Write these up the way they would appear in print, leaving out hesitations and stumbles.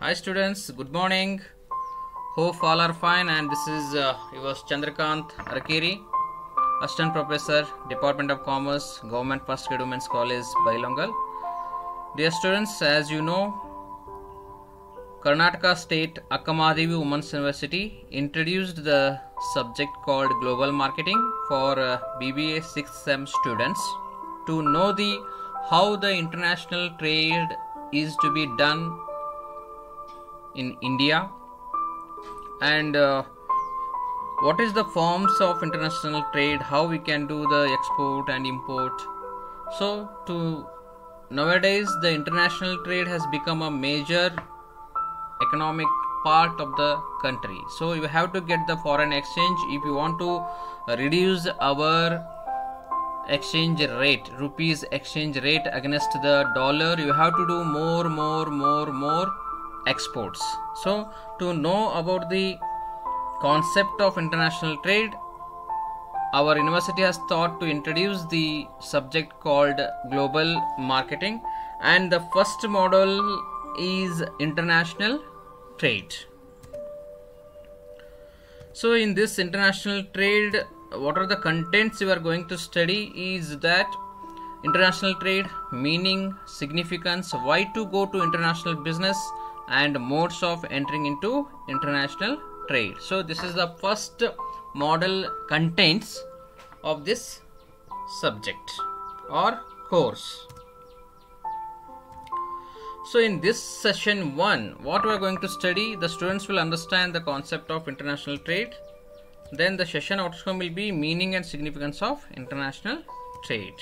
Hi students, good morning. Hope all are fine, and this is yours Chandrakant Arakiri, Assistant Professor, Department of Commerce, Government First Grade Women's College, Bailongal. Dear students, as you know, Karnataka State Akkamadevi Women's University introduced the subject called Global Marketing for BBA 6th Sem students to know how the international trade is to be done in India, and what is the forms of international trade, how we can do the export and import. So nowadays the international trade has become a major economic part of the country. So you have to get the foreign exchange if you want to reduce our exchange rate, rupees exchange rate against the dollar. You have to do more exports. So to know about the concept of international trade, our university has thought to introduce the subject called global marketing, and the first model is international trade. So in this international trade, what are the contents you are going to study is that international trade, meaning, significance, why to go to international business, and modes of entering into international trade. So this is the first model contents of this subject or course. So in this session 1, what we are going to study, the students will understand the concept of international trade. Then the session outcome will be meaning and significance of international trade.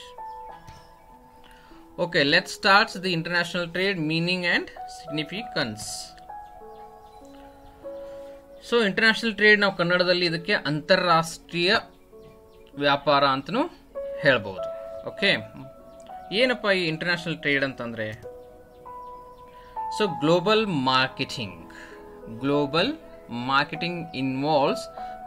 Okay, let's start the international trade, meaning and significance. So international trade ನಾವು ಕನ್ನಡದಲ್ಲಿ ಇದಕ್ಕೆ ಅಂತಾರಾಷ್ಟ್ರೀಯ ವ್ಯಾಪಾರ ಅಂತನೂ ಹೇಳ್ಬೋದು. Okay, ಏನಪ್ಪ ಈ international trade ಅಂತಂದ್ರೆ? So global marketing involves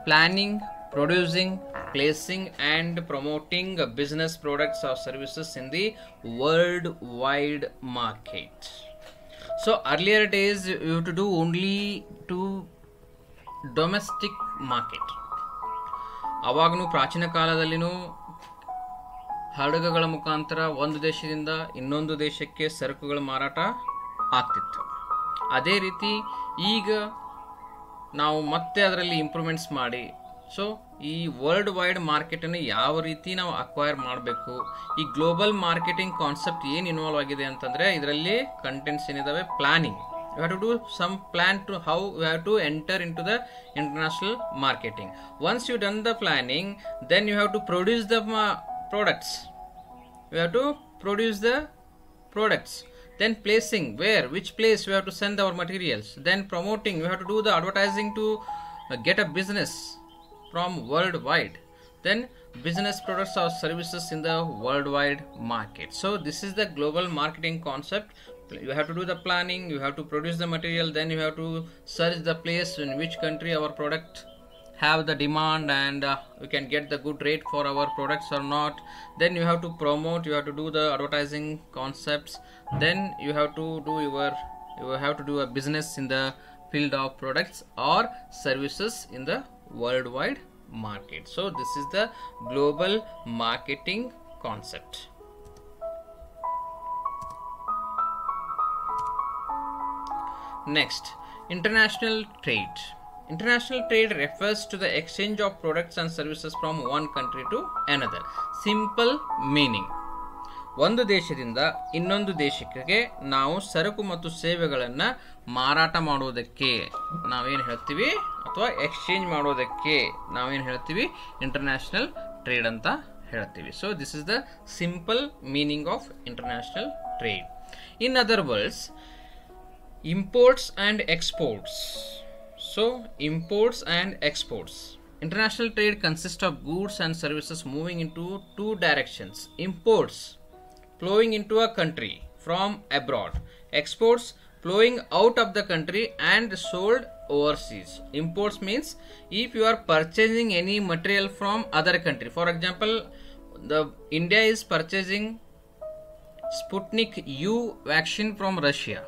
planning, producing, placing and promoting business products or services in the worldwide market. So earlier days you have to do only to domestic market. ಅವಾಗನು ಪ್ರಾಚೀನ ಕಾಲದಲ್ಲಿನೂ ಹಡಗುಗಳ ಮುಖಾಂತರ ಒಂದು ದೇಶದಿಂದ ಇನ್ನೊಂದು ದೇಶಕ್ಕೆ ಸರಕುಗಳ ಮಾರಾಟ ಆಗ್ತಿತ್ತು. ಅದೇ ರೀತಿ ಈಗ ನಾವು ಮತ್ತೆ ಅದರಲ್ಲಿ ಇಂಪ್ರೂವ್ಮೆಂಟ್ಸ್ ಮಾಡಿ, ಸೊ ಈ ವರ್ಲ್ಡ್ ವೈಡ್ ಮಾರ್ಕೆಟನ್ನು ಯಾವ ರೀತಿ ನಾವು ಅಕ್ವೈರ್ ಮಾಡಬೇಕು, ಈ ಗ್ಲೋಬಲ್ ಮಾರ್ಕೆಟಿಂಗ್ ಕಾನ್ಸೆಪ್ಟ್ ಏನು ಇನ್ವಾಲ್ವ್ ಆಗಿದೆ ಅಂತಂದರೆ, ಇದರಲ್ಲಿ ಕಂಟೆಂಟ್ಸ್ ಏನಿದಾವೆ, planning. You have to do some plan to how you have to enter into the international marketing. Once you done the planning, then you have to produce the products. You have to produce the products. Then placing, where, which place you have to send our materials. Then promoting, you have to do the advertising to get a business from worldwide. Then business products or services in the worldwide market. So this is the global marketing concept. You have to do the planning, you have to produce the material, then you have to search the place in which country our product have the demand, and we can get the good rate for our products or not. Then you have to promote, you have to do the advertising concepts. Then you have to do a business in the field of products or services in the worldwide market. So this is the global marketing concept. Next, international trade. International trade refers to the exchange of products and services from one country to another. Simple meaning, ಒಂದು ದೇಶದಿಂದ ಇನ್ನೊಂದು ದೇಶಕ್ಕೆ ನಾವು ಸರಕು ಮತ್ತು ಸೇವೆಗಳನ್ನು ಮಾರಾಟ ಮಾಡೋದಕ್ಕೆ ನಾವೇನು ಹೇಳ್ತೀವಿ, ಅಥವಾ ಎಕ್ಸ್ಚೇಂಜ್ ಮಾಡೋದಕ್ಕೆ ನಾವೇನು ಹೇಳ್ತೀವಿ, ಇಂಟರ್ನ್ಯಾಷನಲ್ ಟ್ರೇಡ್ ಅಂತ ಹೇಳ್ತೀವಿ. So this is the simple meaning of international trade. In other words, imports and exports. So imports and exports. International trade consists of goods and services moving into two directions. Imports flowing into a country from abroad. Exports flowing out of the country and sold overseas. Imports means if you are purchasing any material from other country. For example, India is purchasing Sputnik U vaccine from Russia.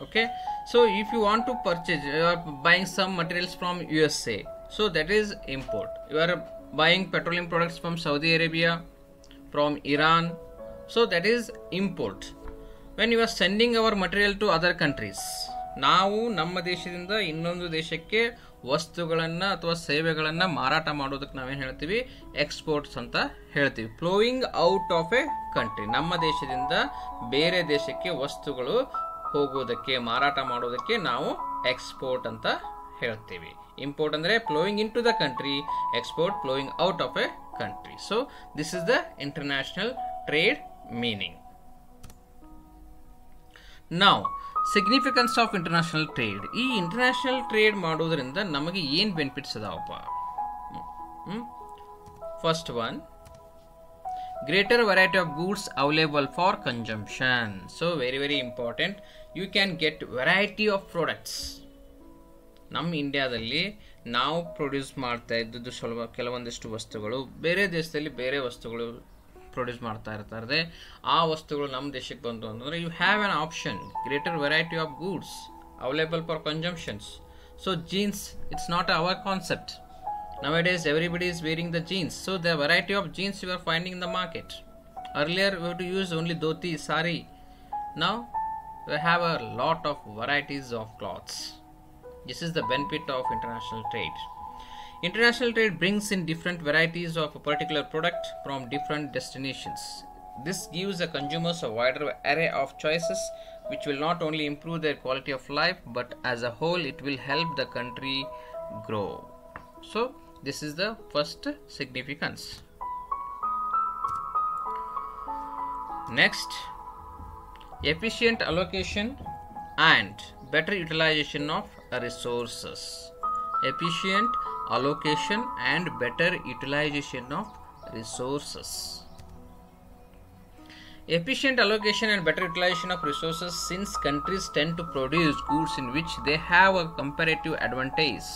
Okay, so if you want to purchase, you are buying some materials from USA, so that is import. You are buying petroleum products from Saudi Arabia, from Iran, so that is import. When you are sending our material to other countries, ನಾವು ನಮ್ಮ ದೇಶದಿಂದ ಇನ್ನೊಂದು ದೇಶಕ್ಕೆ ವಸ್ತುಗಳನ್ನು ಅಥವಾ ಸೇವೆಗಳನ್ನು ಮಾರಾಟ ಮಾಡೋದಕ್ಕೆ ನಾವೇನು ಹೇಳ್ತೀವಿ, ಎಕ್ಸ್ಪೋರ್ಟ್ಸ್ ಅಂತ ಹೇಳ್ತೀವಿ. Flowing out of a country, ನಮ್ಮ ದೇಶದಿಂದ ಬೇರೆ ದೇಶಕ್ಕೆ ವಸ್ತುಗಳು ಹೋಗೋದಕ್ಕೆ, ಮಾರಾಟ ಮಾಡೋದಕ್ಕೆ ನಾವು ಎಕ್ಸ್ಪೋರ್ಟ್ ಅಂತ ಹೇಳ್ತೀವಿ. ಇಂಪೋರ್ಟ್ ಅಂದರೆ flowing into the country, export flowing out of a country. So this is the international trade meaning. Now significance of international trade. ಈ ಇಂಟರ್ನ್ಯಾಷನಲ್ ಟ್ರೇಡ್ ಮಾಡೋದ್ರಿಂದ ನಮಗೆ ಏನು ಬೆನಿಫಿಟ್ಸ್ ಅದಾವಪ್ಪ? First one, greater variety of goods available for consumption. So very important, you can get variety of products. ನಮ್ಮ ಇಂಡಿಯಾದಲ್ಲಿ ನಾವು produce ಮಾಡ್ತಾ ಇದ್ದದ್ದು ಸ್ವಲ್ಪ ಕೆಲವೊಂದಿಷ್ಟು ವಸ್ತುಗಳು ಬೇರೆ ದೇಶದಲ್ಲಿ ಬೇರೆ ವಸ್ತುಗಳು ಪ್ರೊಡ್ಯೂಸ್ ಮಾಡ್ತಾ ಇರ್ತಾರೆ. ಆ ವಸ್ತುಗಳು ನಮ್ಮ ದೇಶಕ್ಕೆ ಬಂತು ಅಂತಂದ್ರೆ you have an option, greater variety of goods available for consumptions. So jeans, it's not our concept. Nowadays everybody is wearing the jeans, so the variety of jeans you are finding in the market. Earlier we had to use only dhoti, sari. Now we have a lot of varieties of clothes. This is the benefit of international trade. International trade brings in different varieties of a particular product from different destinations. This gives the consumers a wider array of choices, which will not only improve their quality of life, but as a whole it will help the country grow. So this is the first significance. Next, efficient allocation and better utilization of resources. Efficient allocation and better utilization of resources. Efficient allocation and better utilization of resources, since countries tend to produce goods in which they have a comparative advantage.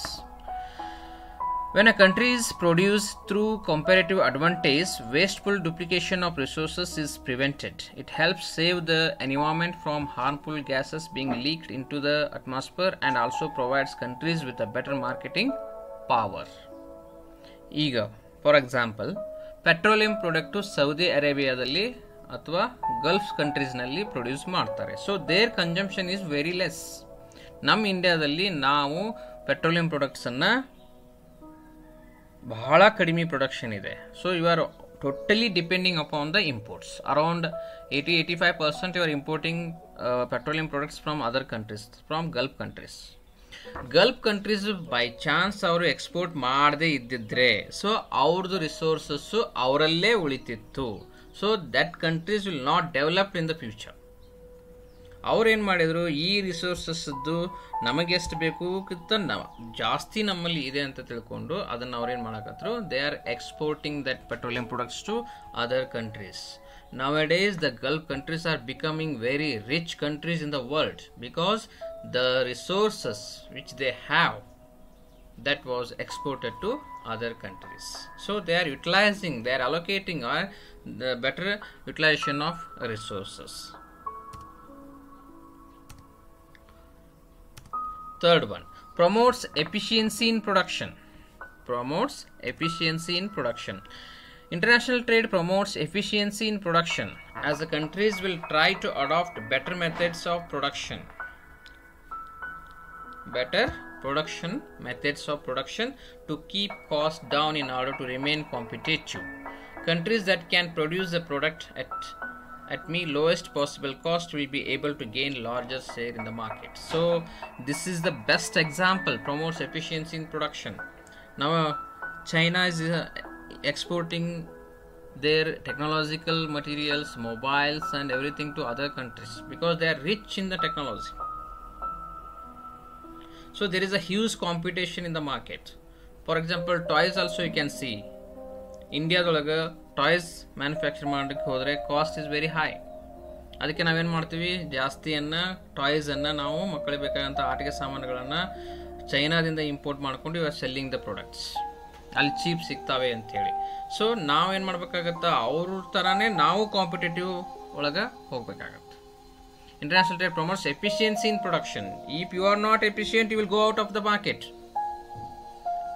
When a country is produced through comparative advantage, wasteful duplication of resources is prevented. It helps save the environment from harmful gases being leaked into the atmosphere and also provides countries with a better marketing power. ಈಗ for example petroleum product Saudi ಅರೇಬಿಯಾದಲ್ಲಿ ಅಥವಾ Gulf ಕಂಟ್ರೀಸ್ನಲ್ಲಿ produce ಮಾಡ್ತಾರೆ. So their consumption is very less. ನಮ್ಮ ಇಂಡಿಯಾದಲ್ಲಿ ನಾವು petroleum ಪ್ರಾಡಕ್ಟ್ಸನ್ನು ಬಹಳ ಕಡಿಮೆ ಪ್ರೊಡಕ್ಷನ್ ಇದೆ. So you are totally depending upon the imports. Around 80-85% you are importing petroleum products from other countries, from Gulf countries. Gulf countries by chance ಅವರು export ಮಾಡದೇ ಇದ್ದಿದ್ರೆ ಸೊ ಅವ್ರದ್ದು ರಿಸೋರ್ಸಸ್ಸು ಅವರಲ್ಲೇ ಉಳಿತಿತ್ತು. So that countries will not develop in the future. ಅವ್ರೇನು ಮಾಡಿದರು, ಈ ರಿಸೋರ್ಸಸ್ದು ನಮಗೆ ಎಷ್ಟು ಬೇಕು ಜಾಸ್ತಿ ನಮ್ಮಲ್ಲಿ ಇದೆ ಅಂತ ತಿಳ್ಕೊಂಡು ಅದನ್ನು ಅವ್ರೇನು ಮಾಡಕತ್ರು, they are exporting that petroleum products to other countries. Nowadays the Gulf countries are becoming very rich countries in the world because the resources which they have that was exported to other countries. So they are utilizing, they are allocating the better utilization of resources. Third one, promotes efficiency in production. Promotes efficiency in production. International trade promotes efficiency in production as the countries will try to adopt better methods of production. Better production methods of production to keep costs down in order to remain competitive. Countries that can produce the product at me lowest possible cost will be able to gain larger share in the market. So this is the best example, promotes efficiency in production. Now China is exporting their technological materials, mobiles and everything to other countries because they are rich in the technology. So there is a huge competition in the market. For example, toys also you can see. India dolaga toys manufacture ಮಾಡಕ್ಕೆ ಹೋದರೆ cost is very high. ಅದಕ್ಕೆ ನಾವೇನು ಮಾಡ್ತೀವಿ, ಜಾಸ್ತಿಯನ್ನು ಟಾಯ್ಸನ್ನು ನಾವು ಮಕ್ಕಳಿಗೆ ಬೇಕಾದಂಥ ಆಟಿಕೆ ಸಾಮಾನುಗಳನ್ನು ಚೈನಾದಿಂದ ಇಂಪೋರ್ಟ್ ಮಾಡ್ಕೊಂಡು ಇವಾಗ ಸೆಲ್ಲಿಂಗ್ ದ ಪ್ರಾಡಕ್ಟ್ಸ್, ಅಲ್ಲಿ ಚೀಪ್ ಸಿಗ್ತಾವೆ ಅಂಥೇಳಿ. ಸೊ ನಾವೇನು ಮಾಡಬೇಕಾಗತ್ತೆ, ಅವ್ರ ಥರನೇ ನಾವು ಕಾಂಪಿಟೇಟಿವ್ ಒಳಗೆ ಹೋಗ್ಬೇಕಾಗತ್ತೆ. International trade promotes efficiency in production. If you are not efficient, you will go out of the market.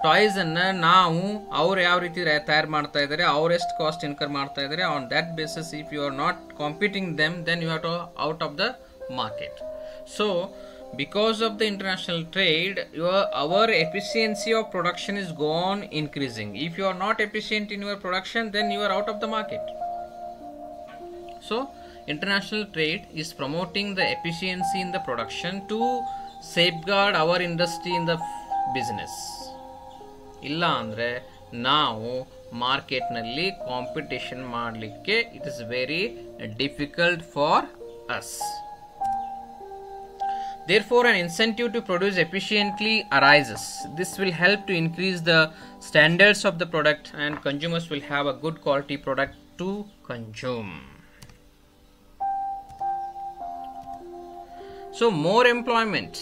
Toys ಅನ್ನ ನಾವು ಅವ್ರು ಯಾವ ರೀತಿ ತಯಾರು ಮಾಡ್ತಾ ಇದ್ದಾರೆ, ಅವ್ರು ಎಷ್ಟು ಕಾಸ್ಟ್ ಇನ್ಕರ್ ಮಾಡ್ತಾ ಇದ್ದಾರೆ, on that basis if you are not competing them then you are out of the market. So because of the international trade, our efficiency of production is gone increasing. If you are not efficient in your production, then you are out of the market. So international trade is promoting the efficiency in the production to safeguard our industry in the business. ಇಲ್ಲ ಅಂದರೆ ನಾವು ಮಾರ್ಕೆಟ್ನಲ್ಲಿ competition ಮಾಡಲಿಕ್ಕೆ it is very difficult for us. Therefore, an incentive to produce efficiently arises. This will help to increase the standards of the product and consumers will have a good quality product to consume. So, more employment.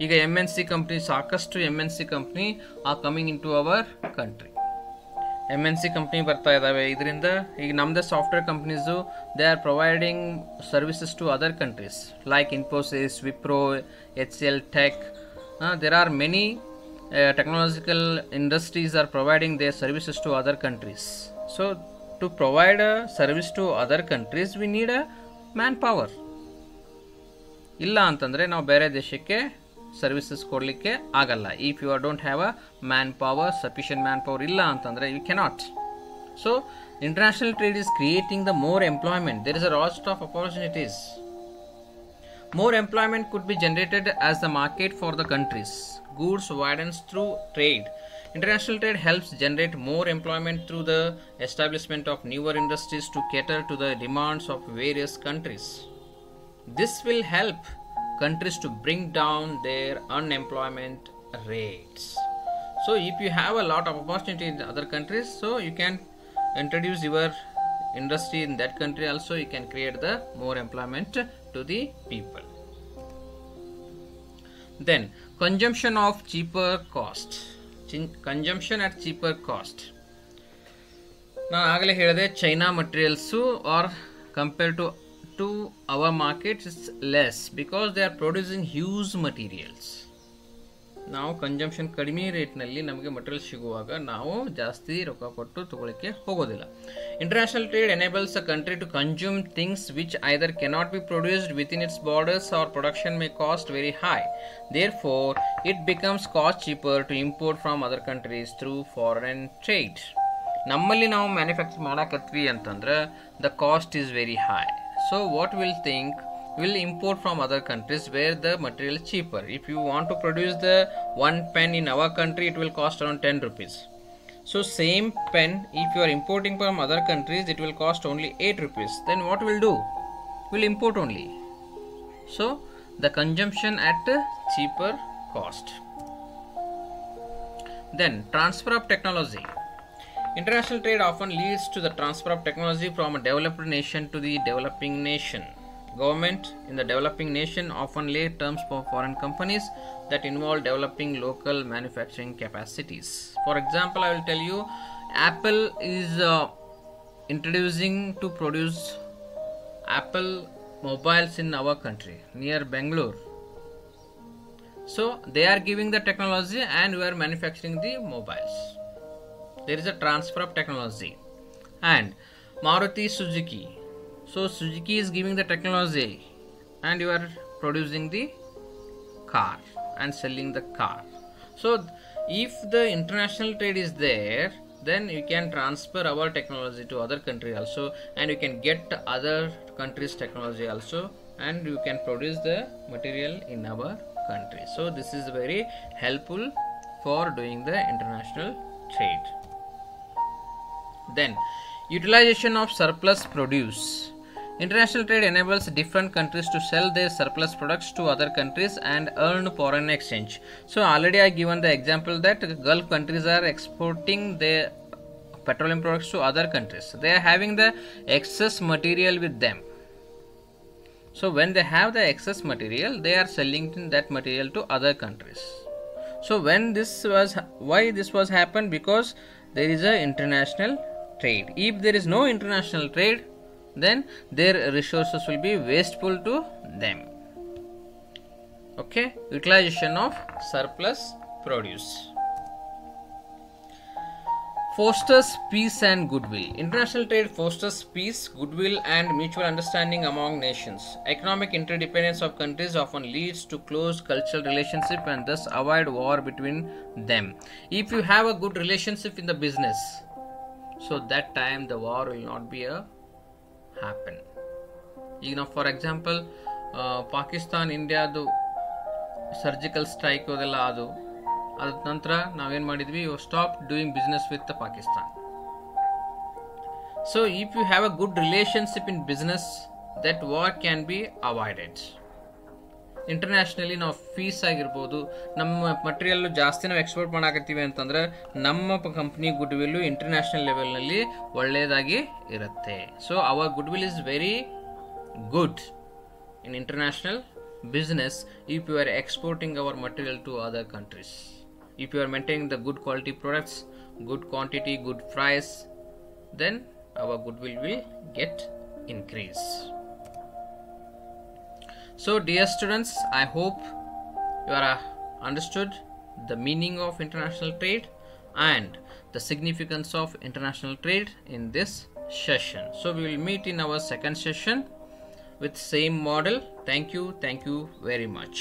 ಈಗ MNC company, ಸಾಕಷ್ಟು MNC company are coming into our country. MNC company ಬರ್ತಾ ಇದ್ದಾವೆ. ಇದರಿಂದ ಈಗ ನಮ್ಮದೇ software companies they are providing services to other countries like Infosys, Wipro, HCL tech. There are many technological industries are providing their services to other countries. So to provide a service to other countries we need a man power. ಇಲ್ಲ ಅಂತಂದರೆ ನಾವು ಬೇರೆ ದೇಶಕ್ಕೆ services ಕೊಡಲಿಕ್ಕೆ ಆಗಲ್ಲ. If you don't have a man power, sufficient man power ಇಲ್ಲ ಅಂತಂದರೆ you cannot. So international trade is creating the more employment. There is a lot of opportunities. More employment could be generated as the market for the countries. Goods widens through trade. International trade helps generate more employment through the establishment of newer industries to cater to the demands of various countries. This will help countries to bring down their unemployment rates. So if you have a lot of opportunity in other countries, so you can introduce your industry in that country also. You can create the more employment to the people. Then consumption of cheaper cost. Consumption at cheaper cost. ನಾನು ಆಗಲೇ ಹೇಳಿದೆ, China materials are compare to our markets is less because they are producing huge materials. ನಾವು consumption ಕಡಿಮೆ ರೇಟ್ನಲ್ಲಿ ನಮಗೆ material ಸಿಗುವಾಗ ನಾವು ಜಾಸ್ತಿ ರೊಕ್ಕ ಕೊಟ್ಟು ತಗೊಳ್ಳಿಕ್ಕೆ ಹೋಗೋದಿಲ್ಲ. International trade enables a country to consume things which either cannot be produced within its borders or production may cost very high. Therefore it becomes cost cheaper to import from other countries through foreign trade. ನಮ್ಮಲ್ಲಿ ನಾವು manufacture ಮಾಡಕತ್ವಿ ಅಂತಂದ್ರೆ the cost is very high. So what we'll think, we'll import from other countries where the material is cheaper. If you want to produce the one pen in our country, it will cost around 10 rupees. So same pen, if you are importing from other countries, it will cost only 8 rupees. Then what we'll do? We'll import only. So the consumption at a cheaper cost. Then transfer of technology. International trade often leads to the transfer of technology from a developed nation to the developing nation. Government in the developing nation often lay terms for foreign companies that involve developing local manufacturing capacities. For example, I will tell you, Apple is introducing to produce Apple mobiles in our country near Bangalore. So they are giving the technology and we are manufacturing the mobiles. There is a transfer of technology. And Maruti Suzuki. So Suzuki is giving the technology and you are producing the car and selling the car. So if the international trade is there, then you can transfer our technology to other country also, and you can get other countries technology also, and you can produce the material in our country. So this is very helpful for doing the international trade. Then utilization of surplus produce. International trade enables different countries to sell their surplus products to other countries and earn foreign exchange. So already I given the example that Gulf countries are exporting their petroleum products to other countries. They are having the excess material with them. So when they have the excess material, they are selling that material to other countries. So why this was happened? Because there is a international trade. If there is no international trade, then their resources will be wasteful to them. Okay, utilization of surplus produce. Fosters peace and goodwill. International trade fosters peace, goodwill, and mutual understanding among nations. Economic interdependence of countries often leads to close cultural relationship and thus avoid war between them. If you have a good relationship in the business, so that time the war will not be a happen. You know, for example, Pakistan India surgical strike ಅದೆಲ್ಲ ಅದ ನಂತರ ನಾವೇನು ಮಾಡಿದ್ವಿ, stop doing business with the Pakistan. So if you have a good relationship in business, that war can be avoided. Internationally ನಾವು ಫೀಸ್ ಆಗಿರ್ಬೋದು, ನಮ್ಮ material ಜಾಸ್ತಿ ನಾವು ಎಕ್ಸ್ಪೋರ್ಟ್ ಮಾಡಾಕತ್ತೀವಿ ಅಂತಂದ್ರೆ ನಮ್ಮ ಕಂಪ್ನಿ ಗುಡ್ ವಿಲ್ಲು ಇಂಟರ್ನ್ಯಾಷನಲ್ ಲೆವೆಲ್ನಲ್ಲಿ ಒಳ್ಳೆಯದಾಗಿ ಇರುತ್ತೆ. So our good will is very good in international business if you are exporting our material to other countries. If you are maintaining the good quality products, good quantity, good price, then our goodwill will get increase. So dear students, I hope you are understood the meaning of international trade and the significance of international trade in this session. So we will meet in our second session with same model. Thank you very much.